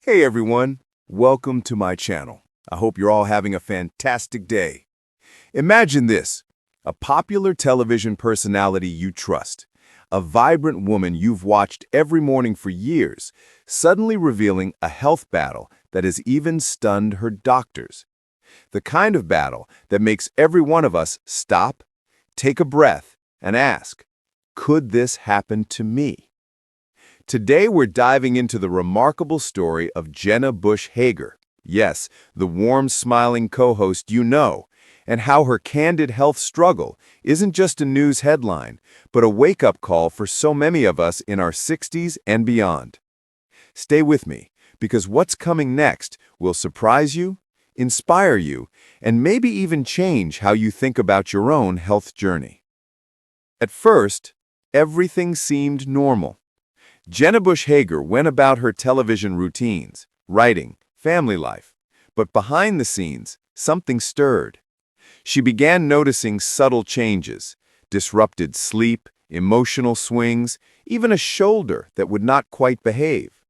Hey everyone, welcome to my channel. I hope you're all having a fantastic day. Imagine this, a popular television personality you trust, a vibrant woman you've watched every morning for years, suddenly revealing a health battle that has even stunned her doctors. The kind of battle that makes every one of us stop, take a breath, and ask, could this happen to me? Today we're diving into the remarkable story of Jenna Hager. Yes, the warm, smiling co-host you know, and how her candid health struggle isn't just a news headline, but a wake-up call for so many of us in our 60s and beyond. Stay with me, because what's coming next will surprise you, inspire you, and maybe even change how you think about your own health journey. At first, everything seemed normal. Jenna Hager went about her television routines, writing, family life. But behind the scenes, something stirred. She began noticing subtle changes, disrupted sleep, emotional swings, even a shoulder that would not quite behave.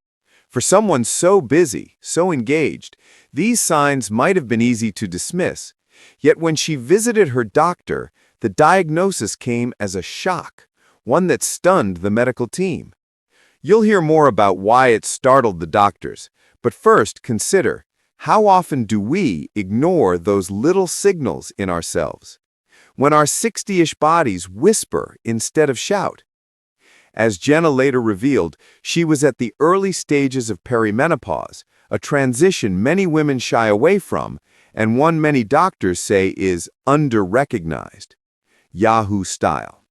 For someone so busy, so engaged, these signs might have been easy to dismiss. Yet when she visited her doctor, the diagnosis came as a shock, one that stunned the medical team. You'll hear more about why it startled the doctors, but first consider, how often do we ignore those little signals in ourselves? When our 60-ish bodies whisper instead of shout. As Jenna later revealed, she was at the early stages of perimenopause, a transition many women shy away from, and one many doctors say is under-recognized. Yahoo style.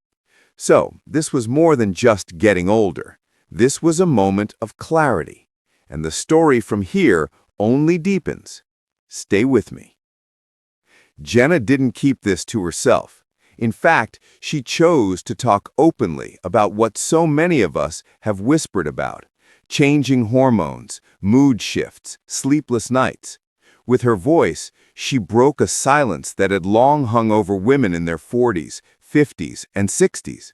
So, this was more than just getting older. This was a moment of clarity, and the story from here only deepens. Stay with me. Jenna didn't keep this to herself. In fact, she chose to talk openly about what so many of us have whispered about: changing hormones, mood shifts, sleepless nights. With her voice, she broke a silence that had long hung over women in their 40s, 50s, and 60s.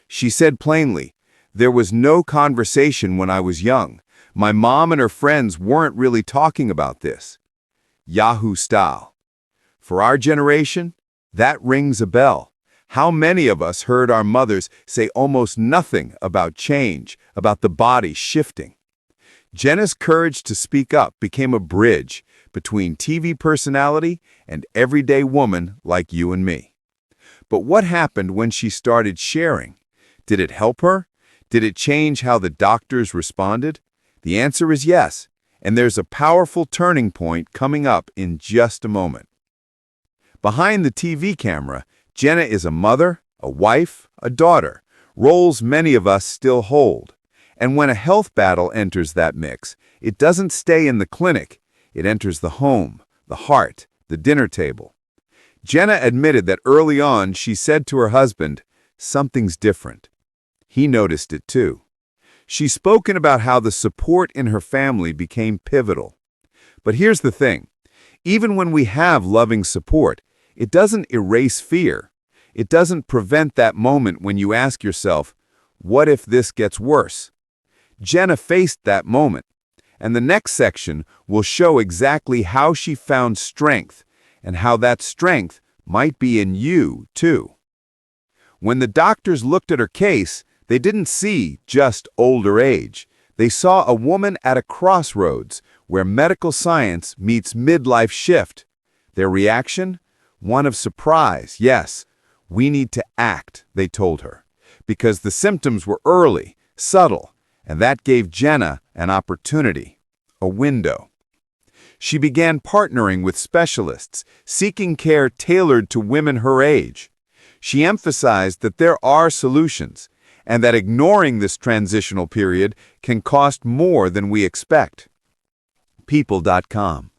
She said plainly, "There was no conversation when I was young. My mom and her friends weren't really talking about this." Yahoo style. For our generation, that rings a bell. How many of us heard our mothers say almost nothing about change, about the body shifting? Jenna's courage to speak up became a bridge between TV personality and everyday woman like you and me. But what happened when she started sharing? Did it help her? Did it change how the doctors responded? The answer is yes, and there's a powerful turning point coming up in just a moment. Behind the TV camera, Jenna is a mother, a wife, a daughter, roles many of us still hold. And when a health battle enters that mix, it doesn't stay in the clinic. It enters the home, the heart, the dinner table. Jenna admitted that early on she said to her husband, "Something's different." He noticed it too. She's spoken about how the support in her family became pivotal. But here's the thing. Even when we have loving support, it doesn't erase fear. It doesn't prevent that moment when you ask yourself, what if this gets worse? Jenna faced that moment, and the next section will show exactly how she found strength and how that strength might be in you too. When the doctors looked at her case, they didn't see just older age. They saw a woman at a crossroads where medical science meets midlife shift. Their reaction? One of surprise. Yes, we need to act, they told her, because the symptoms were early, subtle, and that gave Jenna an opportunity, a window. She began partnering with specialists, seeking care tailored to women her age. She emphasized that there are solutions, and that ignoring this transitional period can cost more than we expect. People.com.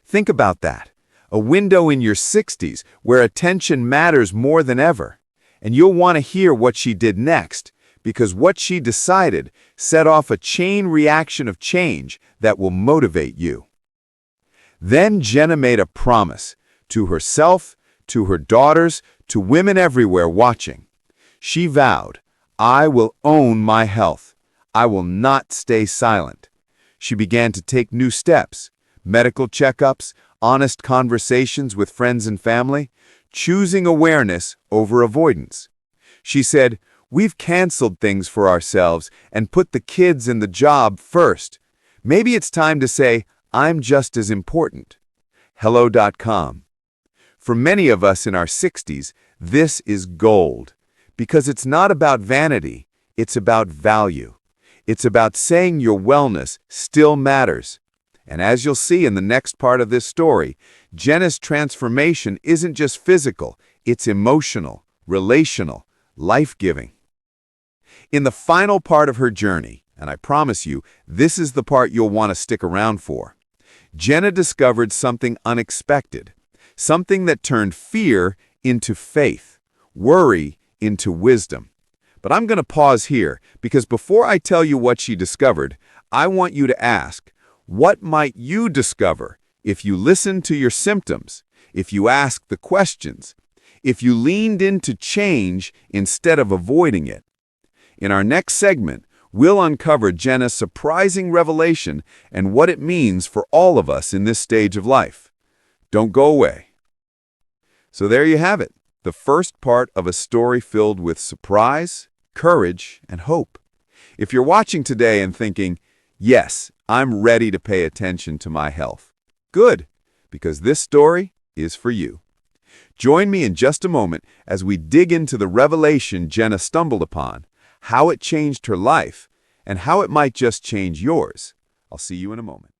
Think about that. A window in your 60s where attention matters more than ever. And you'll want to hear what she did next, because what she decided set off a chain reaction of change that will motivate you. Then Jenna made a promise to herself, to her daughters, to women everywhere watching. She vowed, "I will own my health. I will not stay silent." She began to take new steps, medical checkups, honest conversations with friends and family, choosing awareness over avoidance. She said, "We've canceled things for ourselves and put the kids and the job first. Maybe it's time to say, I'm just as important." Hello.com. For many of us in our 60s, this is gold, because it's not about vanity, it's about value. It's about saying your wellness still matters. And as you'll see in the next part of this story, Jenna's transformation isn't just physical, it's emotional, relational, life-giving. In the final part of her journey, and I promise you, this is the part you'll want to stick around for, Jenna discovered something unexpected, something that turned fear into faith, worry into wisdom. But I'm going to pause here, because before I tell you what she discovered, I want you to ask, what might you discover if you listened to your symptoms, if you asked the questions, if you leaned into change instead of avoiding it? In our next segment, we'll uncover Jenna's surprising revelation and what it means for all of us in this stage of life. Don't go away. So there you have it, the first part of a story filled with surprise, courage, and hope. If you're watching today and thinking, yes, I'm ready to pay attention to my health, good, because this story is for you. Join me in just a moment as we dig into the revelation Jenna stumbled upon, how it changed her life, and how it might just change yours. I'll see you in a moment.